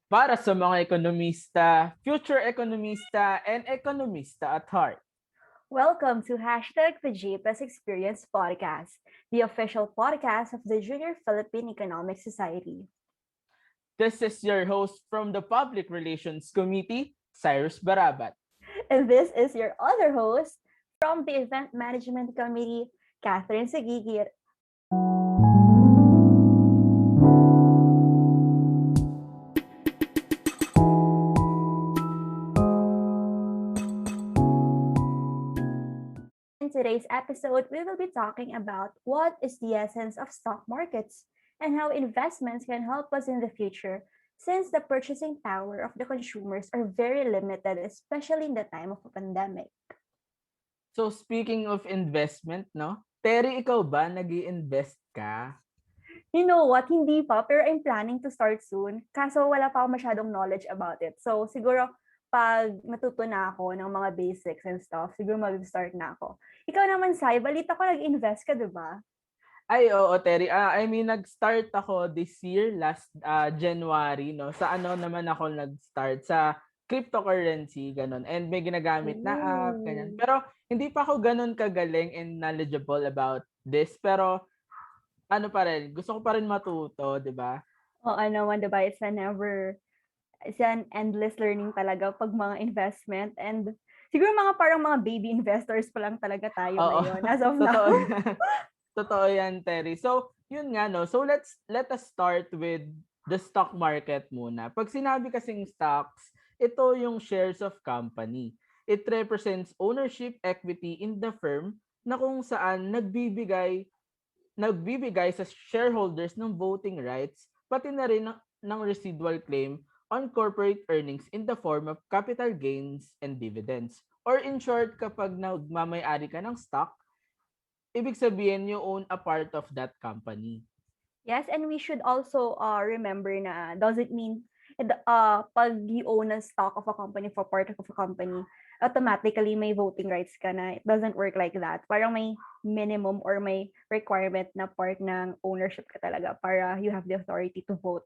Para sa mga ekonomista, future ekonomista, and ekonomista at heart. Welcome to Hashtag Pajepas Experience Podcast, the official podcast of the Junior Philippine Economic Society. This is your host from the Public Relations Committee, Cyrus Barabat. And this is your other host from the Event Management Committee, Catherine Sagigir. In today's episode, we will be talking about what is the essence of stock markets and how investments can help us in the future since the purchasing power of the consumers are very limited, especially in the time of a pandemic. So speaking of investment, no? Terry, ikaw ba nag-i-invest ka? You know what? Hindi pa, pero I'm planning to start soon. Kaso wala pa ako masyadong knowledge about it. So siguro pag matuto na ako ng mga basics and stuff, siguro mag-start na ako. Ikaw naman, Sai, balita ko nag-invest ka, di ba? Ay, oo, Terry. Nag-start ako this year, last January, no? Sa ano naman ako nag-start? Sa cryptocurrency, ganun. And may ginagamit na app, ganyan. Ooh. Pero hindi pa ako ganun kagaling and knowledgeable about this. Pero ano pa rin, gusto ko pa rin matuto, di ba? Oo naman, di ba? It's an endless learning talaga pag mga investment. And siguro parang mga baby investors pa lang talaga tayo Oo. ngayon as of now. Totoo yan. Totoo yan, Terry. So, yun nga, no? So, let us start with the stock market muna. Pag sinabi kasing stocks, ito yung shares of company. It represents ownership equity in the firm na kung saan nagbibigay sa shareholders ng voting rights, pati na rin ng residual claim on corporate earnings in the form of capital gains and dividends. Or in short, kapag nagmamay-ari ka ng stock, ibig sabihin you own a part of that company. Yes, and we should also remember na doesn't mean pag you own a stock of a company for part of a company, automatically may voting rights ka na. It doesn't work like that. Parang may minimum or may requirement na part ng ownership ka talaga para you have the authority to vote.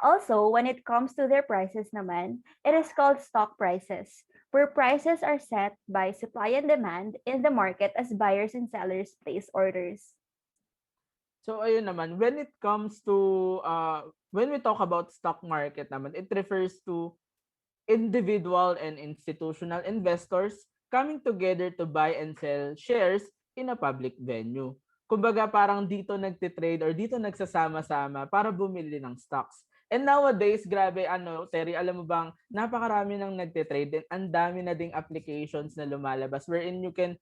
Also, when it comes to their prices naman, it is called stock prices, where prices are set by supply and demand in the market as buyers and sellers place orders. So ayun naman, when we talk about stock market naman, it refers to individual and institutional investors coming together to buy and sell shares in a public venue. Kumbaga parang dito nagtitrade or dito nagsasama-sama para bumili ng stocks. And nowadays, grabe Terry, alam mo bang napakarami nang nagtitrade and ang dami na ding applications na lumalabas wherein you can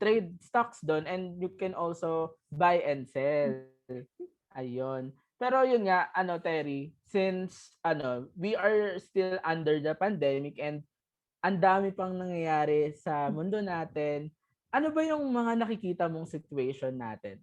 trade stocks doon and you can also buy and sell. Ayun. Pero yun nga, Terry, since we are still under the pandemic and ang dami pang nangyayari sa mundo natin, ano ba yung mga nakikita mong situation natin?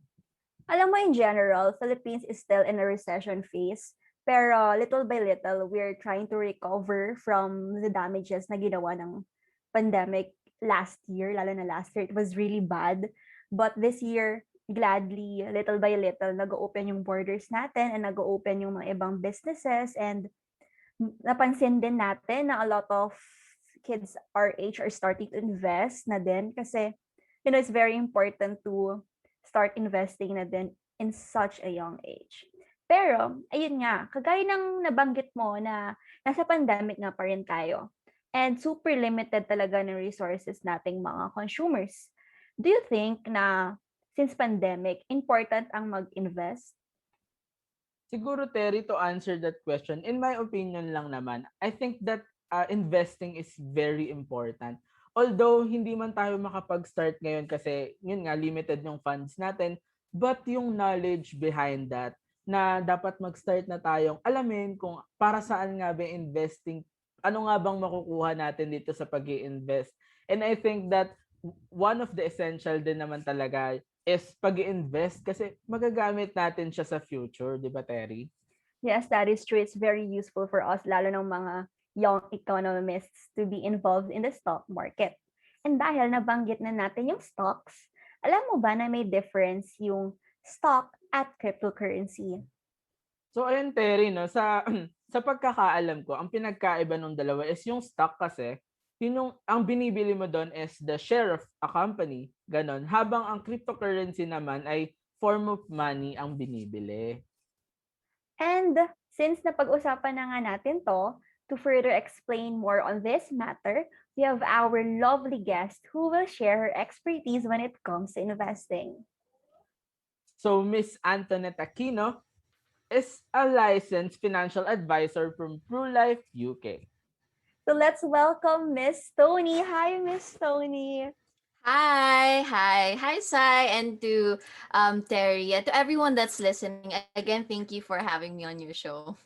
Alam mo, in general, Philippines is still in a recession phase. Pero little by little, we're trying to recover from the damages na ginawa ng pandemic last year. Lalo na last year, it was really bad. But this year, gladly, little by little, nag-open yung borders natin and nag-open yung mga ibang businesses. And napansin din natin na a lot of kids our age are starting to invest na din kasi, it's very important to start investing na din in such a young age. Pero, ayun nga, kagaya ng nabanggit mo na nasa pandemic nga pa rin tayo. And super limited talaga ng resources nating mga consumers. Do you think na since pandemic, important ang mag-invest? Siguro, Terry, to answer that question, in my opinion lang naman, I think that investing is very important. Although, hindi man tayo makapag-start ngayon kasi, yun nga, limited yung funds natin, but yung knowledge behind that, na dapat mag-start na tayong alamin kung para saan nga ba investing, ano nga bang makukuha natin dito sa pag-i-invest. And I think that one of the essential din naman talaga is pag-invest kasi magagamit natin siya sa future, di ba, Terry? Yes, that is true. It's very useful for us, lalo ng mga young economists, to be involved in the stock market. And dahil nabanggit na natin yung stocks, alam mo ba na may difference yung stock at cryptocurrency? So ayun Terry 'no, sa sa pagkakaalam ko ang pinagkaiba nung dalawa is yung stock kasi, yun yung ang binibili mo dun is the share of a company, gano'n. Habang ang cryptocurrency naman ay form of money ang binibili. And since napag-usapan na nga natin to further explain more on this matter, we have our lovely guest who will share her expertise when it comes to investing. So Miss Antoinette Aquino is a licensed financial advisor from PruLife UK. So let's welcome Miss Tony. Hi, Miss Tony. Hi, Sai, and to Terry, and to everyone that's listening. Again, thank you for having me on your show.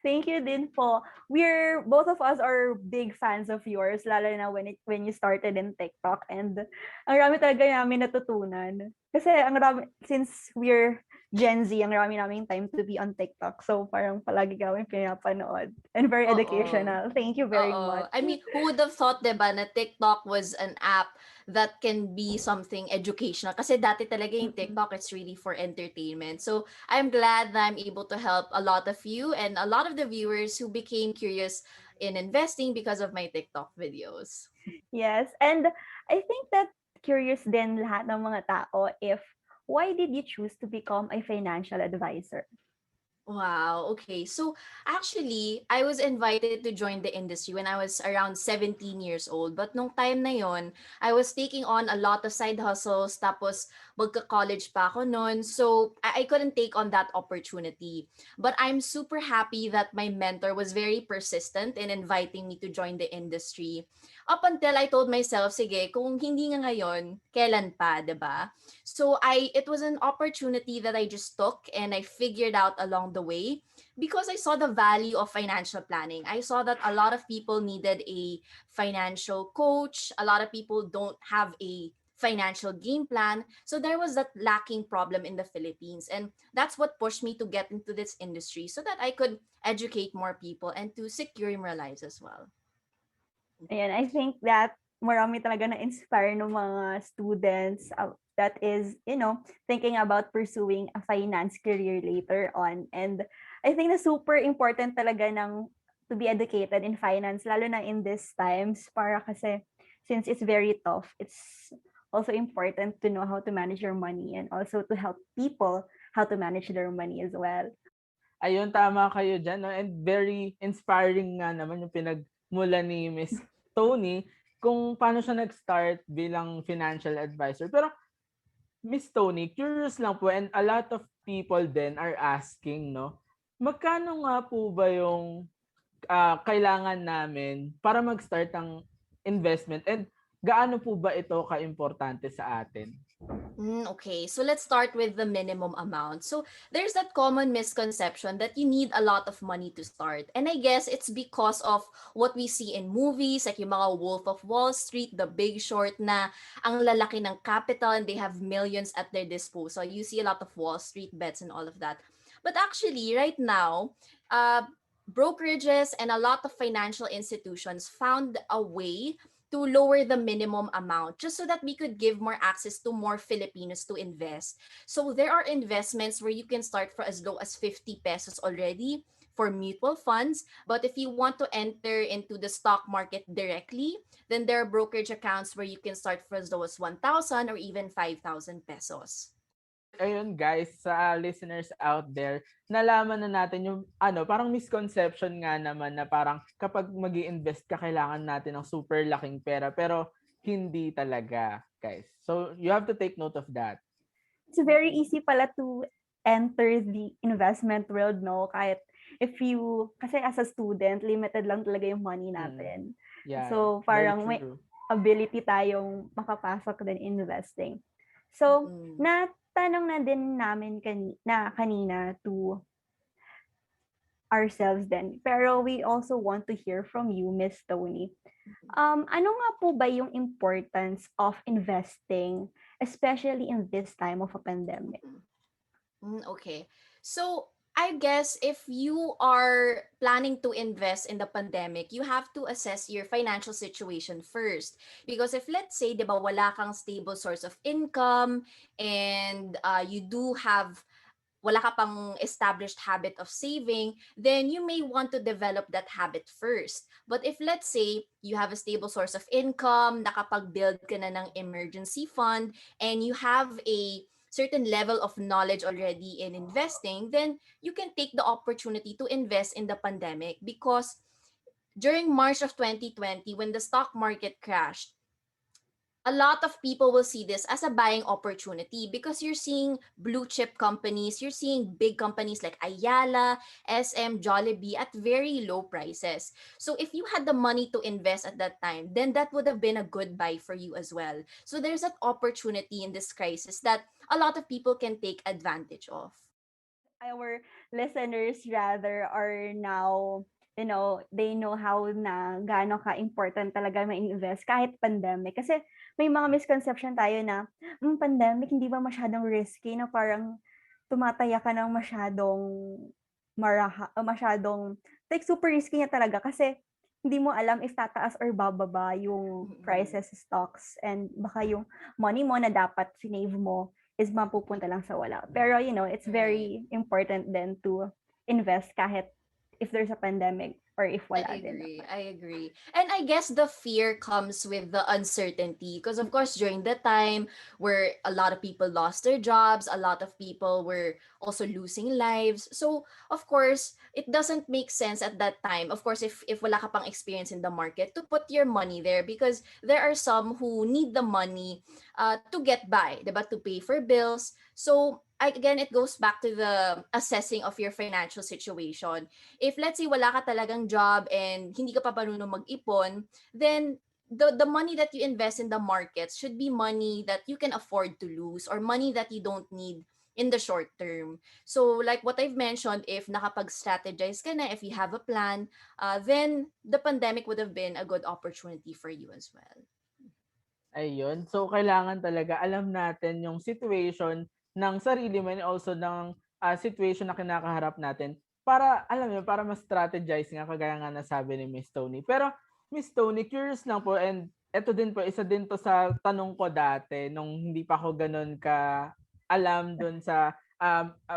Thank you din po. We're both of us are big fans of yours, lalo na when you started in TikTok, and ang rami talaga namin natutunan. Kasi ang rami, since we're Gen Z, ang rami naming time to be on TikTok. So parang palagi kami pinapanood. And very Oo. educational. Thank you very Oo. much. I mean, who would have thought, diba, na TikTok was an app that can be something educational? Kasi dati talaga yung Mm-mm. TikTok, it's really for entertainment. So, I'm glad that I'm able to help a lot of you and a lot of the viewers who became curious in investing because of my TikTok videos. Yes. And I think that curious din lahat ng mga tao if why did you choose to become a financial advisor? Wow. Okay. So actually, I was invited to join the industry when I was around 17 years old. But nung time na yon, I was taking on a lot of side hustles. Tapos magka-college pa ako noon. So I couldn't take on that opportunity. But I'm super happy that my mentor was very persistent in inviting me to join the industry. Up until I told myself, sige, kung hindi nga ngayon, kailan pa, 'di ba? So it was an opportunity that I just took and I figured out along the way because I saw the value of financial planning. I saw that a lot of people needed a financial coach, a lot of people don't have a financial game plan. So there was that lacking problem in the Philippines, and that's what pushed me to get into this industry so that I could educate more people and to secure more lives as well. Ayan, I think that marami talaga na-inspire ng mga students that is, thinking about pursuing a finance career later on. And I think na super important talaga to be educated in finance, lalo na in these times, para kasi since it's very tough, it's also important to know how to manage your money and also to help people how to manage their money as well. Ayun, tama kayo diyan 'no, and very inspiring nga naman yung pinagmula ni Miss Tony kung paano siya nag-start bilang financial advisor. Pero Miss Tony, curious lang po and a lot of people then are asking 'no, magkano nga po ba yung, kailangan namin para mag-start ang investment and gaano po ba ito kaimportante sa atin? Okay, so let's start with the minimum amount. So there's that common misconception that you need a lot of money to start. And I guess it's because of what we see in movies, like yung mga Wolf of Wall Street, The Big Short, na ang lalaki ng capital and they have millions at their disposal. You see a lot of Wall Street bets and all of that. But actually, right now, brokerages and a lot of financial institutions found a way to lower the minimum amount just so that we could give more access to more Filipinos to invest. So there are investments where you can start for as low as 50 pesos already for mutual funds. But if you want to enter into the stock market directly, then there are brokerage accounts where you can start for as low as 1,000 or even 5,000 pesos. Ayun guys, sa listeners out there, nalaman na natin yung parang misconception nga naman na parang kapag mag-iinvest ka, kailangan natin ng super laking pera. Pero hindi talaga, guys. So, you have to take note of that. It's very easy pala to enter the investment world, no? Kahit kasi as a student, limited lang talaga yung money Mm. natin. Yeah, So, very parang may true. ability tayong makapasok din investing. So, Mm. natanong na din namin kanina to ourselves din. Pero we also want to hear from you, Miss Tony. Ano nga po ba yung importance of investing, especially in this time of a pandemic? Okay. So, I guess if you are planning to invest in the pandemic, you have to assess your financial situation first. Because if let's say, 'di ba, wala kang stable source of income and you do have wala ka pang established habit of saving, then you may want to develop that habit first. But if let's say you have a stable source of income, nakapag-build ka na ng emergency fund, and you have a certain level of knowledge already in investing, then you can take the opportunity to invest in the pandemic because during March of 2020, when the stock market crashed, a lot of people will see this as a buying opportunity because you're seeing blue chip companies, you're seeing big companies like Ayala, SM, Jollibee at very low prices. So if you had the money to invest at that time, then that would have been a good buy for you as well. So there's that opportunity in this crisis that a lot of people can take advantage of. Our listeners rather are now, they know how na gaano ka-important talaga ma-invest kahit pandemic. Kasi may mga misconception tayo na, pandemic hindi ba masyadong risky na parang tumataya ka ng masyadong masyadong, like super risky niya talaga kasi hindi mo alam if tataas or bababa yung Mm-mm. prices sa stocks and baka yung money mo na dapat sinave mo is mapupunta lang sa wala. Pero, it's Right. very important then to invest kahit if there's a pandemic or if wala I din agree. naman. I agree. And I guess the fear comes with the uncertainty because of course during the time where a lot of people lost their jobs, a lot of people were also losing lives. So, of course, it doesn't make sense at that time. Of course, if wala ka pang experience in the market to put your money there because there are some who need the money to get by, diba? To pay for bills. So, again, it goes back to the assessing of your financial situation. If let's say wala ka talagang job and hindi ka pa marunong mag-ipon, then the money that you invest in the markets should be money that you can afford to lose or money that you don't need in the short term. So like what I've mentioned, if nakapag-strategize ka na, if you have a plan, then the pandemic would have been a good opportunity for you as well. Ayun. So, kailangan talaga alam natin yung situation ng sarili mo and also ng situation na kinakaharap natin para, alam mo, para mas strategize nga kagaya nga nasabi ni Miss Tony. Pero, Miss Tony, curious lang po and eto din po, isa din to sa tanong ko dati nung hindi pa ako ganun ka alam dun sa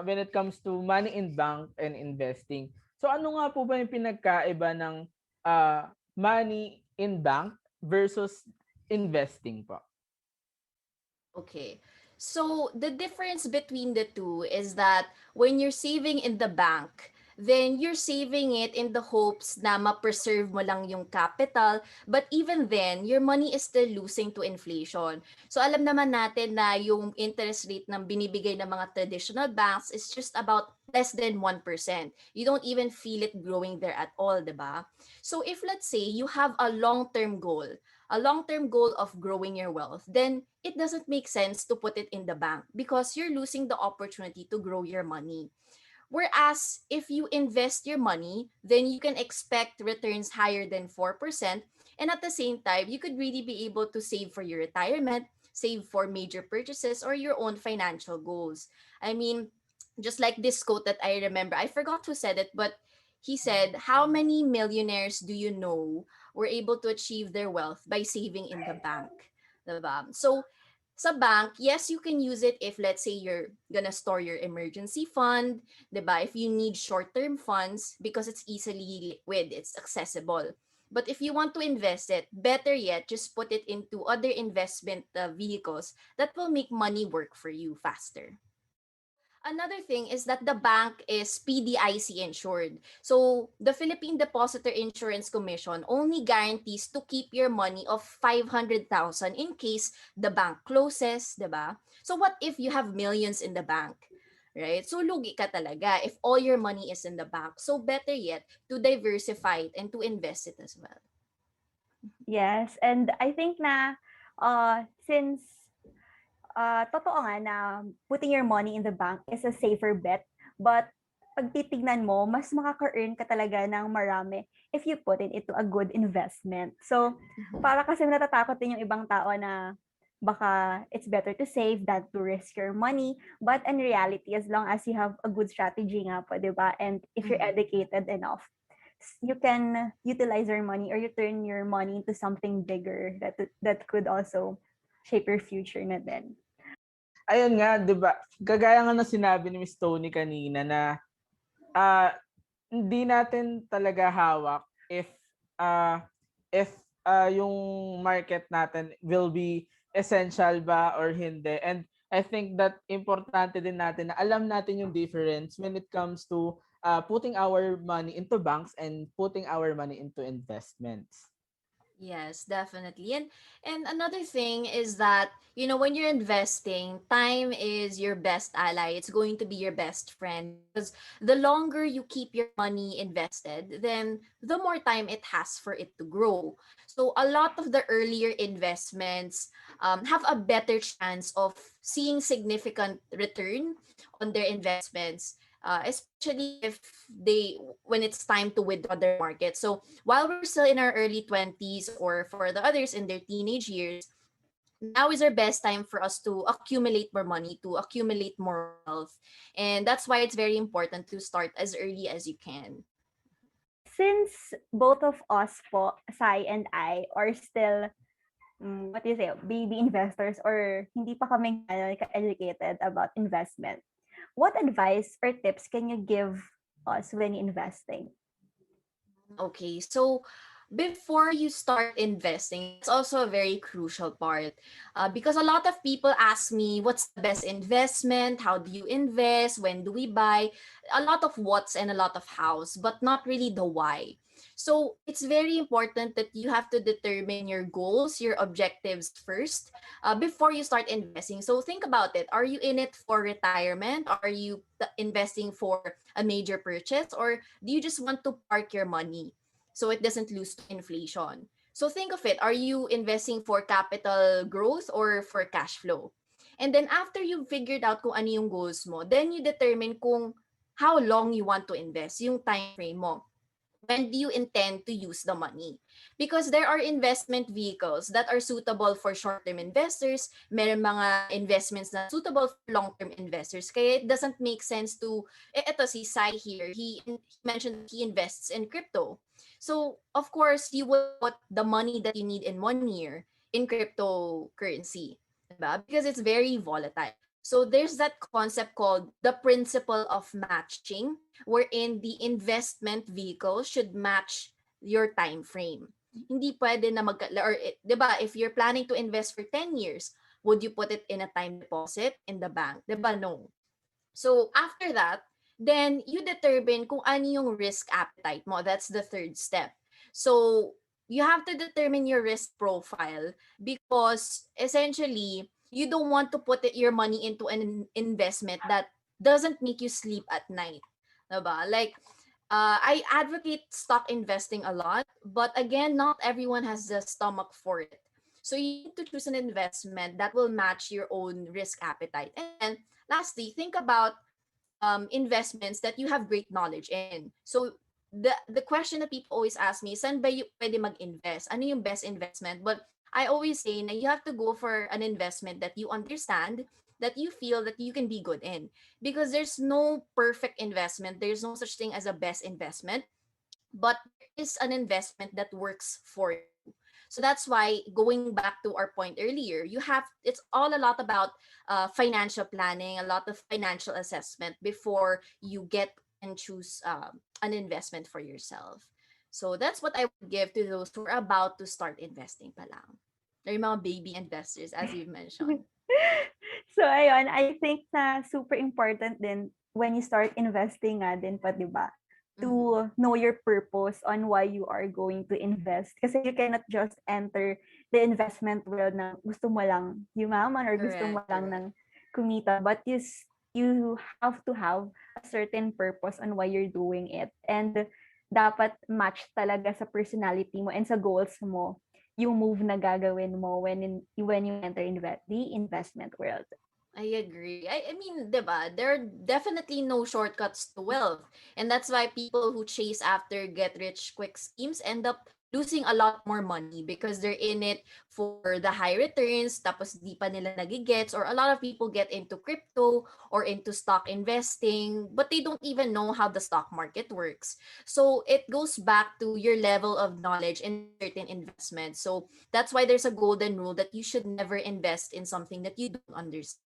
when it comes to money in bank and investing. So, ano nga po ba yung pinagkaiba ng money in bank versus investing po? Okay. So the difference between the two is that when you're saving in the bank, then you're saving it in the hopes na ma-preserve mo lang yung capital. But even then, your money is still losing to inflation. So alam naman natin na yung interest rate ng binibigay ng mga traditional banks is just about less than 1%. You don't even feel it growing there at all, di ba? So if let's say you have a long-term goal of growing your wealth, then it doesn't make sense to put it in the bank because you're losing the opportunity to grow your money. Whereas if you invest your money, then you can expect returns higher than 4%. And at the same time, you could really be able to save for your retirement, save for major purchases, or your own financial goals. I mean, just like this quote that I remember, I forgot who said it, but he said, how many millionaires do you know were able to achieve their wealth by saving in the bank? Diba? So, sa bank, yes, you can use it if let's say you're gonna store your emergency fund, 'di ba? If you need short-term funds because it's easily liquid, it's accessible. But if you want to invest it, better yet, just put it into other investment vehicles that will make money work for you faster. Another thing is that the bank is PDIC insured. So, the Philippine Depositor Insurance Commission only guarantees to keep your money of 500,000 in case the bank closes, 'di ba? So, what if you have millions in the bank? Right? So, lugi ka talaga if all your money is in the bank. So, better yet to diversify it and to invest it as well. Yes, and I think na since totoo nga na putting your money in the bank is a safer bet, but pag titignan mo, mas makaka-earn ka talaga ng marami if you put it into a good investment. So, Mhm. para kasi natatakot din yung ibang tao na baka it's better to save than to risk your money. But in reality, as long as you have a good strategy nga po, di ba? And if you're Mhm. educated enough, you can utilize your money or you turn your money into something bigger that could also shape your future na din. ayun nga, 'di ba? Kagaya nga ng sinabi ni Miss Tony kanina na ah hindi natin talaga hawak ah if yung market natin will be essential ba or hindi. And I think that importante din natin na alam natin yung difference when it comes to putting our money into banks and putting our money into investments. Yes, definitely. And another thing is that, when you're investing, time is your best ally. It's going to be your best friend because the longer you keep your money invested, then the more time it has for it to grow. So a lot of the earlier investments have a better chance of seeing significant return on their investments, especially if they when it's time to withdraw their market. So while we're still in our early 20s, or for the others in their teenage years, now is our best time for us to accumulate more money, to accumulate more wealth. And that's why it's very important to start as early as you can. Since both of us po, Sai and I, are still, what do you say, baby investors or hindi pa kaming educated about investment, what advice or tips can you give us when investing? Okay, so before you start investing, that's also a very crucial part, because a lot of people ask me, what's the best investment? How do you invest? When do we buy? A lot of what's and a lot of hows, but not really the why. So it's very important that you have to determine your goals, your objectives first, before you start investing. So think about it. Are you in it for retirement? Are you investing for a major purchase? Or do you just want to park your money so it doesn't lose to inflation? So think of it. Are you investing for capital growth or for cash flow? And then after you've figured out kung ano yung goals mo, then you determine kung how long you want to invest, yung time frame mo. When do you intend to use the money? Because there are investment vehicles that are suitable for short-term investors. Meron mga investments na suitable for long-term investors. Kaya it doesn't make sense to, eto si Sai here, he mentioned that he invests in crypto. So, of course, you would put the money that you need in 1 year in cryptocurrency, diba? Because it's very volatile. So there's that concept called the principle of matching, wherein the investment vehicle should match your time frame. Hindi pwede na or 'di ba, if you're planning to invest for 10 years, would you put it in a time deposit in the bank? 'Di ba? No. So after that, then you determine kung ano yung risk appetite mo. That's the third step. So you have to determine your risk profile, because essentially you don't want to put your money into an investment that doesn't make you sleep at night. Diba? Like, I advocate stock investing a lot, but again, not everyone has the stomach for it. So you need to choose an investment that will match your own risk appetite. And then lastly, think about investments that you have great knowledge in. So the question that people always ask me, saan ba pwede mag-invest? Ano yung best investment? But I always say na you have to go for an investment that you understand, that you feel that you can be good in. Because there's no perfect investment. There's no such thing as a best investment, but there is an investment that works for you. So that's why, going back to our point earlier, it's all a lot about financial planning, a lot of financial assessment before you get and choose an investment for yourself. So that's what I would give to those who are about to start investing pa lang. They're yung mga baby investors, as you've mentioned. So ayun, I think na super important din when you start investing nga din pa, 'di ba? Mhm. To know your purpose on why you are going to invest. Kasi you cannot just enter the investment world na gusto mo lang yumaman or gusto mo Correct, lang correct. ng kumita, but you have to have a certain purpose on why you're doing it. And dapat match talaga sa personality mo and sa goals mo yung move na gagawin mo when you enter the investment world. I agree. I mean, 'di ba? There are definitely no shortcuts to wealth. And that's why people who chase after get rich quick schemes end up losing a lot more money because they're in it for the high returns, tapos di pa nila nagigets, or a lot of people get into crypto or into stock investing, but they don't even know how the stock market works. So it goes back to your level of knowledge in certain investments. So that's why there's a golden rule that you should never invest in something that you don't understand.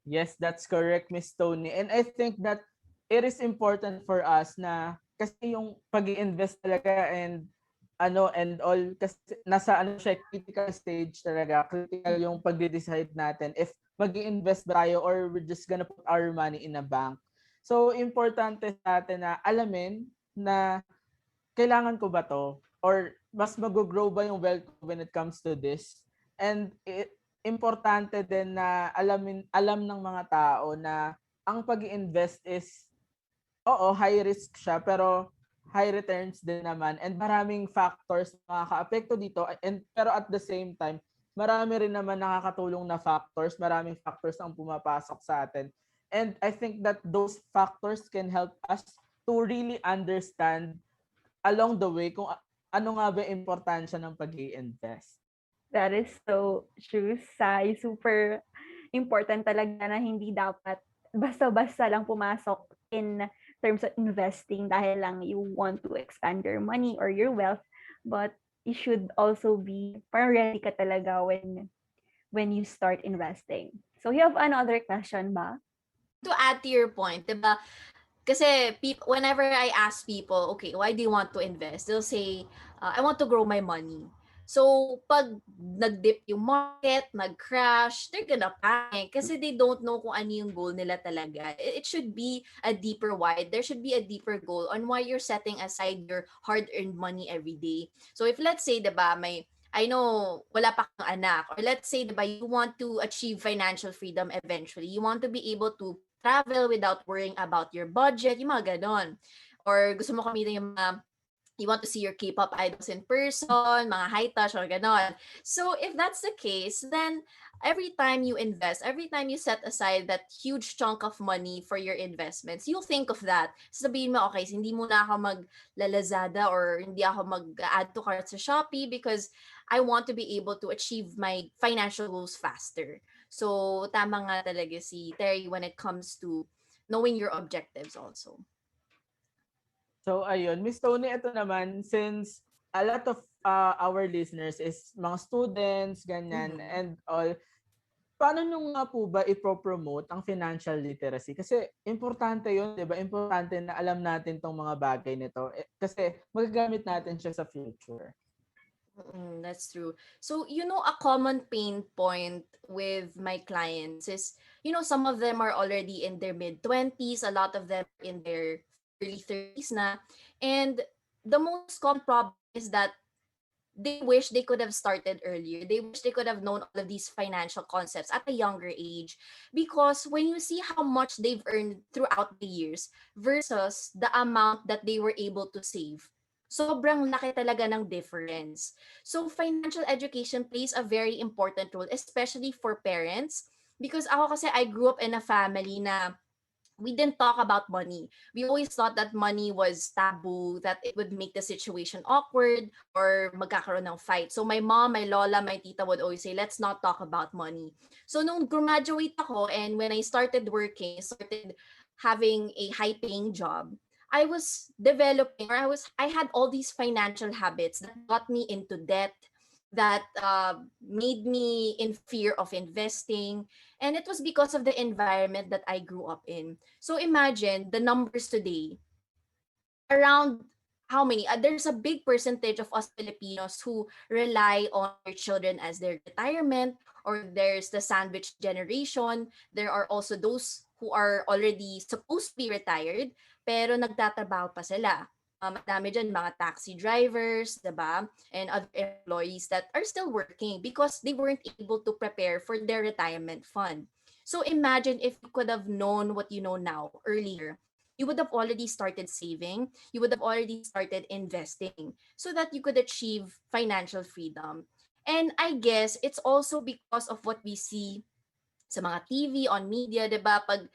Yes, that's correct, Miss Tony. And I think that it is important for us na kasi yung pag-i-invest talaga and and all kasi nasa siya critical stage talaga. Critical yung pagde-decide natin if mag-i-invest ba tayo or we're just gonna put our money in a bank. So importante sa atin na alamin na kailangan ko ba to or mas mag-grow ba yung wealth ko when it comes to this. And importante din na alam ng mga tao na ang pag-invest is oo, high risk siya pero high returns din naman and maraming factors na makakaapekto dito and pero at the same time marami rin naman nakakatulong na factors, maraming factors ang pumapasok sa atin. And I think that those factors can help us to really understand along the way kung ano nga ba yung importansya ng pag-i-invest. That is so true, Sai. Super important talaga na hindi dapat basta-basta lang pumasok in terms of investing dahil lang you want to expand your money or your wealth, but you should also be parang ready ka talaga when you start investing. So you have another question ba? To add to your point, 'di ba? Kasi whenever I ask people, okay, why do you want to invest? They'll say, I want to grow my money. So, pag nag-dip yung market, nag-crash, they're gonna panic kasi they don't know kung ano yung goal nila talaga. It should be a deeper why. There should be a deeper goal on why you're setting aside your hard-earned money every day. So, if let's say, diba, I know, wala pa kang anak. Or let's say, diba, you want to achieve financial freedom eventually. You want to be able to travel without worrying about your budget, yung mga ganon. Or gusto mo kamitin yung mga you want to see your K-pop idols in person, mga high touch or ganon. So if that's the case, then every time you invest, every time you set aside that huge chunk of money for your investments, you'll think of that. Sabihin mo, okay, hindi muna ako mag-Lazada or hindi ako mag-add to cart sa Shopee because I want to be able to achieve my financial goals faster. So tama nga talaga si Terry when it comes to knowing your objectives also. So ayun, Miss Tony, ito naman since a lot of our listeners is mga students, ganyan, Mm-hmm. and all, paano nyo nga po ba ipopromote ang financial literacy? Kasi importante yun, di ba? Importante na alam natin tong mga bagay nito. Kasi magagamit natin siya sa future. That's true. So, a common pain point with my clients is, some of them are already in their mid-20s, a lot of them in their early 30s na. And the most common problem is that they wish they could have started earlier. They wish they could have known all of these financial concepts at a younger age. Because when you see how much they've earned throughout the years versus the amount that they were able to save, sobrang laki talaga ng difference. So financial education plays a very important role, especially for parents. Because ako kasi I grew up in a family na we didn't talk about money. We always thought that money was taboo, that it would make the situation awkward or magkakaroon ng fight. So my mom, my lola, my tita would always say, let's not talk about money. So nung graduate ako and when I started working, started having a high-paying job, I was developing or I had all these financial habits that got me into debt, that made me in fear of investing. And it was because of the environment that I grew up in. So imagine the numbers today. Around how many? There's a big percentage of us Filipinos who rely on their children as their retirement, or there's the sandwich generation. There are also those who are already supposed to be retired, pero nagtatrabaho pa sila. Madami dyan, mga taxi drivers, diba? And other employees that are still working because they weren't able to prepare for their retirement fund. So imagine if you could have known what you know now earlier. You would have already started saving, you would have already started investing so that you could achieve financial freedom. And I guess it's also because of what we see sa mga TV, on media, 'di ba? Pag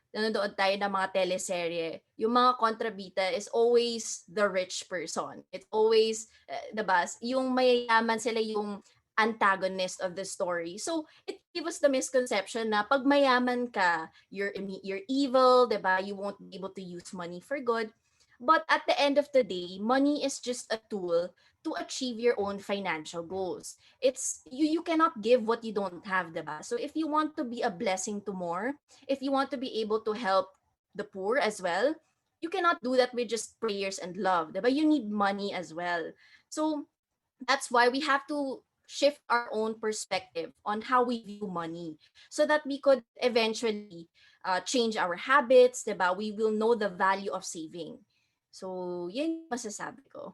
nanonood tayo ng mga teleserye, yung mga kontrabita is always the rich person. It's always, 'di ba? Yung mayayaman sila yung antagonist of the story. So, it gave us the misconception na pag mayaman ka, you're evil, 'di ba? You won't be able to use money for good. But at the end of the day, money is just a tool to achieve your own financial goals. It's you cannot give what you don't have, diba? So if you want to be a blessing to more, if you want to be able to help the poor as well, you cannot do that with just prayers and love, diba? You need money as well. So that's why we have to shift our own perspective on how we view money so that we could eventually change our habits, diba? We will know the value of saving. So, yun yung masasabi ko.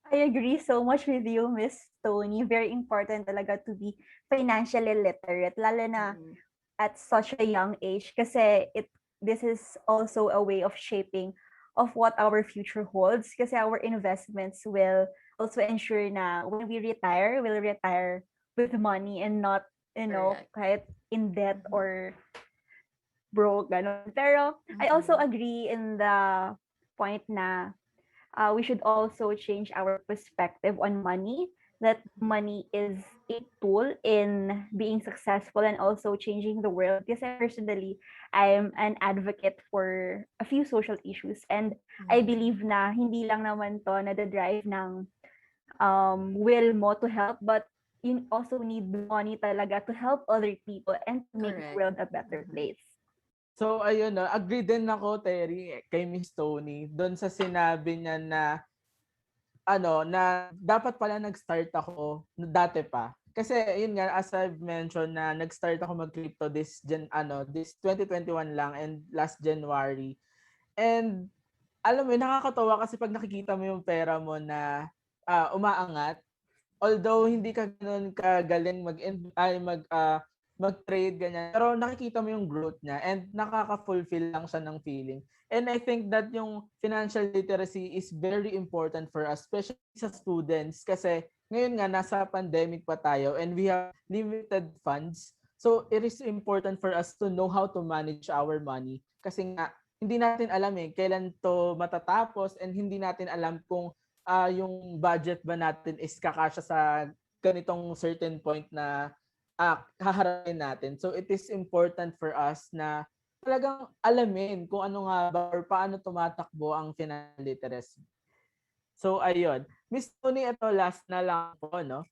I agree so much with you, Miss Tony. Very important talaga to be financially literate, lalo na Mm-mm. at such a young age kasi this is also a way of shaping of what our future holds kasi our investments will also ensure na when we retire, we'll retire with money and not, Correct. kahit in debt Mm-hmm. or broke, ganun. Pero I also Mm-mm. agree in the point na we should also change our perspective on money, that money is a tool in being successful and also changing the world. Because personally, I'm an advocate for a few social issues and I Mm-hmm. believe na hindi lang naman to na the drive ng will mo to help, but you also need money talaga to help other people and to make the Correct. world a better Mm-hmm. place. So ayun, no, agree din ako, Terry, kay Miss Tony doon sa sinabi niya na na dapat pala nag-start ako dati pa. Kasi yun nga, as I've mentioned, na nag-start ako mag-crypto this 2021 lang and last January. And alam mo, nakakatawa kasi pag nakikita mo yung pera mo na umaangat, although hindi ka ganoon kagaling mag-trade ganyan, pero nakikita mo yung growth niya and nakaka-fulfill lang siya ng feeling. And I think that yung financial literacy is very important for us, especially sa students kasi ngayon nga nasa pandemic pa tayo and we have limited funds. So it is important for us to know how to manage our money kasi nga hindi natin alam kailan to matatapos and hindi natin alam kung yung budget ba natin is kakasya sa ganitong certain point na haharapin natin. So it is important for us na talagang alamin kung ano nga ba or paano tumatakbo ang financial literacy. So ayun. Miss Tony, ito last na lang po, no?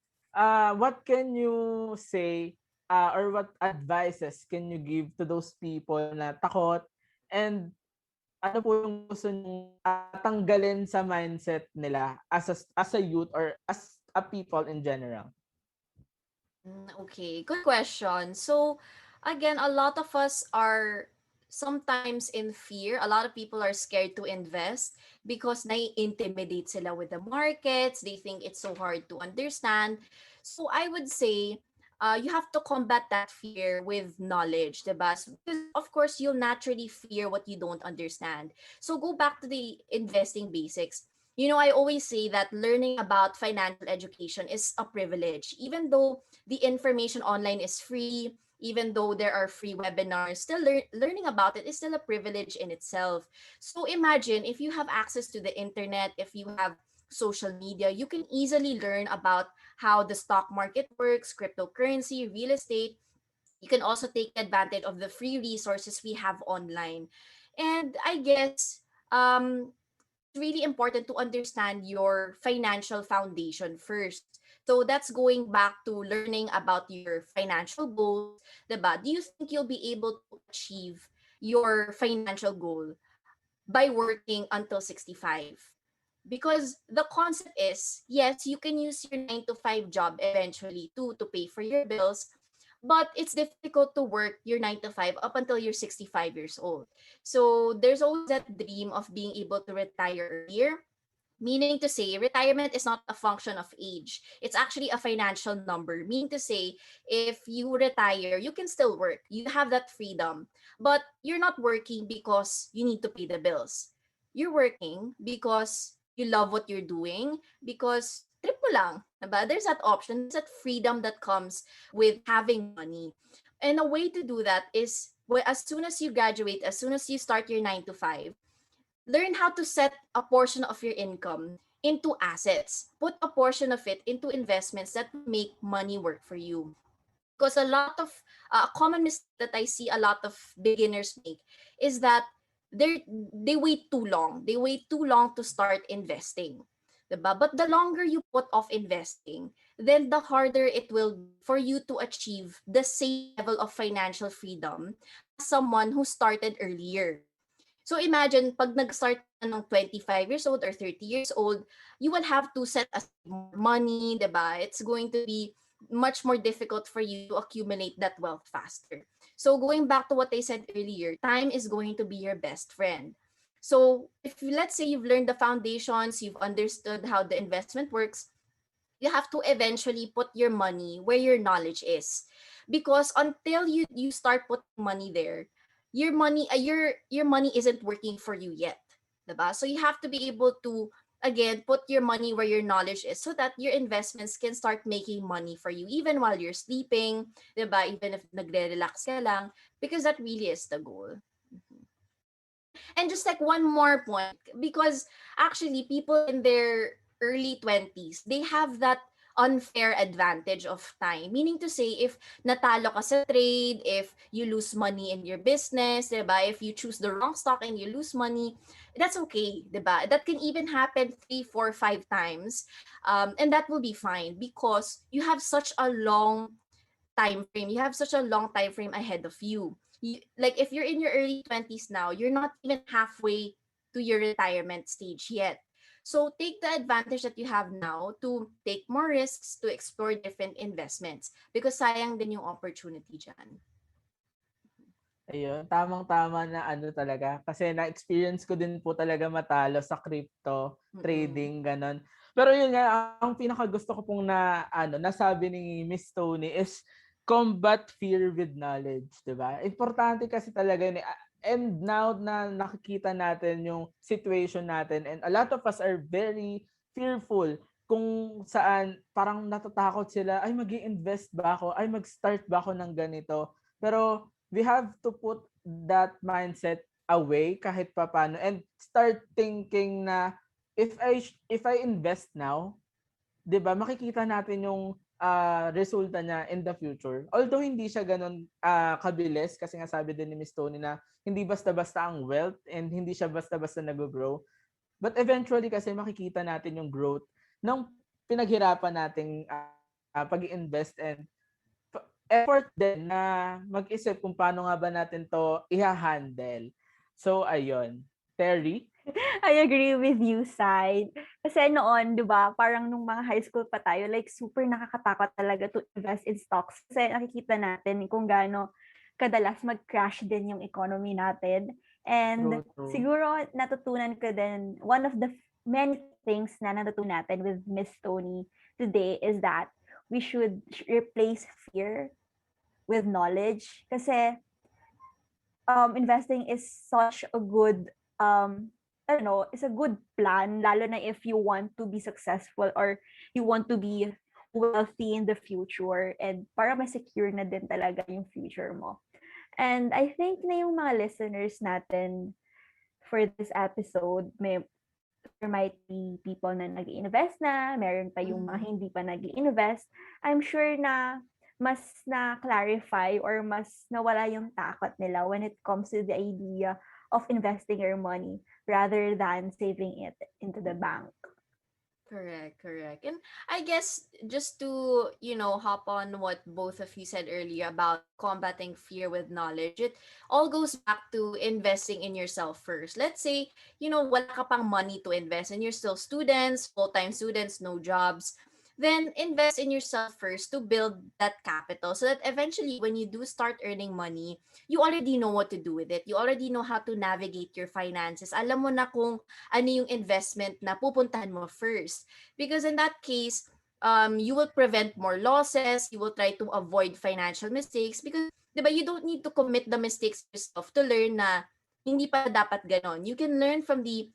What can you say or what advices can you give to those people na takot and ano po yung gusto nyong tanggalin sa mindset nila as a youth or as a people in general? Okay, good question. So, again, a lot of us are sometimes in fear. A lot of people are scared to invest because nai-intimidate sila with the markets. They think it's so hard to understand. So, I would say, you have to combat that fear with knowledge, diba? Because, of course, you'll naturally fear what you don't understand. So, go back to the investing basics. You know, I always say that learning about financial education is a privilege. Even though the information online is free, even though there are free webinars, still learning about it is still a privilege in itself. So imagine if you have access to the internet, if you have social media, you can easily learn about how the stock market works, cryptocurrency, real estate. You can also take advantage of the free resources we have online. And I guess it's really important to understand your financial foundation first. So that's going back to learning about your financial goals, diba? Do you think you'll be able to achieve your financial goal by working until 65? Because the concept is, yes, you can use your 9 to 5 job eventually to pay for your bills, but it's difficult to work your 9 to 5 up until you're 65 years old. So there's always that dream of being able to retire earlier, meaning to say retirement is not a function of age. It's actually a financial number, meaning to say if you retire you can still work, you have that freedom, but you're not working because you need to pay the bills. You're working because you love what you're doing, because trip mo lang, diba? There's that option, there's that freedom that comes with having money. And a way to do that is, well, as soon as you graduate, as soon as you start your 9 to 5, learn how to set a portion of your income into assets. Put a portion of it into investments that will make money work for you. Because a lot of a common mistake that I see a lot of beginners make is that they wait too long. They wait too long to start investing. Diba? But the longer you put off investing, then the harder it will be for you to achieve the same level of financial freedom as someone who started earlier. So imagine, pag nag-start ka ng 25 years old or 30 years old, you will have to set aside more money, diba? It's going to be much more difficult for you to accumulate that wealth faster. So going back to what I said earlier, time is going to be your best friend. So if let's say you've learned the foundations, you've understood how the investment works, you have to eventually put your money where your knowledge is, because until you start putting money there, your money isn't working for you yet, diba? So you have to be able to again put your money where your knowledge is, so that your investments can start making money for you even while you're sleeping, diba? Even if nagre-relax ka lang, because that really is the goal. Mhm. And just like one more point, because actually people in their early 20s, they have that unfair advantage of time. Meaning to say, if natalo ka sa trade, if you lose money in your business, diba? If you choose the wrong stock and you lose money, that's okay, diba? That can even happen 3, 4, 5 times. And that will be fine because you have such a long time frame. You have such a long time frame ahead of you. Like if you're in your early 20s now, you're not even halfway to your retirement stage yet. So take the advantage that you have now to take more risks, to explore different investments, because sayang din yung opportunity dyan. Ayun, tamang-tama na ano talaga. Kasi na-experience ko din po talaga matalo sa crypto Mm-mm. trading, ganon. Pero yun nga, ang pinaka gusto ko pong na ano, nasabi ni Miss Tony is combat fear with knowledge, 'di ba? Importante kasi talaga yun. And now na nakikita natin yung situation natin, and a lot of us are very fearful kung saan parang natatakot sila, ay mag-i-invest ba ako? Ay mag-start ba ako ng ganito? Pero we have to put that mindset away kahit papaano and start thinking na if I invest now, 'di ba, makikita natin yung resulta niya in the future. Although hindi siya ganun kabilis, kasi nga sabi din ni Miss Tony na hindi basta-basta ang wealth and hindi siya basta-basta nag-grow. But eventually kasi makikita natin yung growth ng pinaghirapan nating pag-invest, and effort din na mag-isip kung paano nga ba natin 'to iha-handle. So ayun, Terry? I agree with you, Sai. Kasi noon, di ba, parang nung mga high school pa tayo, like super nakakatakot talaga to invest in stocks. Kasi nakikita natin kung gaano kadalas mag-crash din yung economy natin. And True, true. siguro natutunan ko din, one of the many things na natutunan natin with Miss Tony today is that we should replace fear with knowledge. Kasi investing is such a good I don't know, it's a good plan, lalo na if you want to be successful or you want to be wealthy in the future, and para ma-secure na din talaga yung future mo. And I think na yung mga listeners natin for this episode, there might be people na nag-invest na, meron pa yung mga Mm-hmm. hindi pa nag-invest. I'm sure na mas na-clarify or mas nawala yung takot nila when it comes to the idea of investing your money rather than saving it into the bank. Correct, correct. And I guess just to, hop on what both of you said earlier about combating fear with knowledge, it all goes back to investing in yourself first. Let's say, wala ka pang money to invest and you're still students, full-time students, no jobs. Then invest in yourself first to build that capital so that eventually when you do start earning money, you already know what to do with it. You already know how to navigate your finances. Alam mo na kung ano yung investment na pupuntahan mo first. Because in that case, you will prevent more losses, you will try to avoid financial mistakes because, di ba, you don't need to commit the mistakes yourself to learn na hindi pa dapat ganon. You can learn from the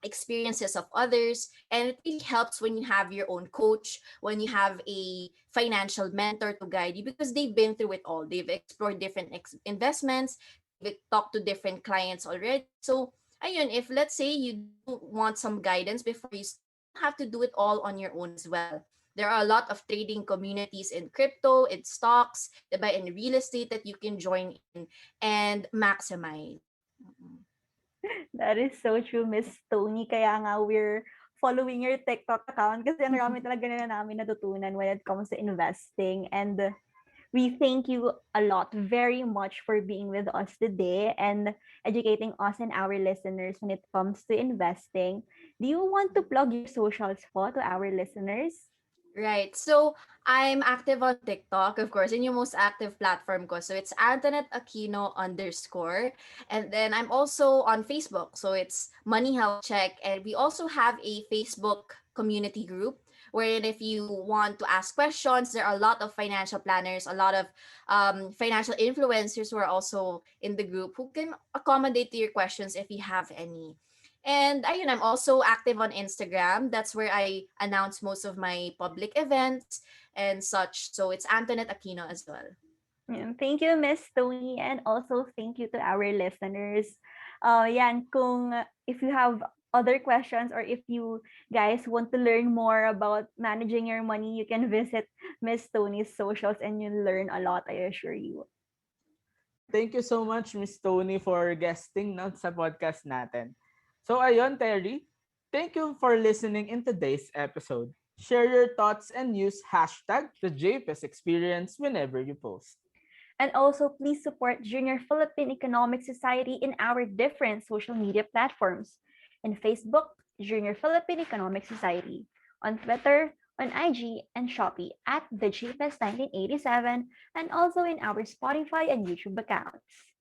experiences of others, and it really helps when you have your own coach, when you have a financial mentor to guide you because they've been through it all. They've explored different investments, they've talked to different clients already. So ayun, if let's say you do want some guidance before you start, you don't have to do it all on your own as well. There are a lot of trading communities in crypto, in stocks, diba, in real estate that you can join in and maximize. Mm-mm. That is so true, Miss Tony. Kaya nga we're following your TikTok account kasi ang rami talaga na namin natutunan when it comes to investing. And we thank you a lot very much for being with us today and educating us and our listeners when it comes to investing. Do you want to plug your socials po to our listeners? Right. So I'm active on TikTok, of course, in yung most active platform ko. So it's Antoinette Aquino _. And then I'm also on Facebook. So it's Money Health Check. And we also have a Facebook community group wherein if you want to ask questions, there are a lot of financial planners, a lot of financial influencers who are also in the group who can accommodate to your questions if you have any. And ayun, I'm also active on Instagram. That's where I announce most of my public events and such. So it's Antoinette Aquino as well. Thank you, Miss Tony, and also thank you to our listeners. Yan, kung if you have other questions or if you guys want to learn more about managing your money, you can visit Miss Tony's socials and you'll learn a lot, I assure you. And thank you so much, Miss Tony, for guesting na sa podcast natin. So ayun, Terry, thank you for listening in today's episode. Share your thoughts and use hashtag the JPES experience whenever you post. And also, please support Junior Philippine Economic Society in our different social media platforms. In Facebook, Junior Philippine Economic Society. On Twitter, on IG, and Shopee at the JPES 1987, and also in our Spotify and YouTube accounts.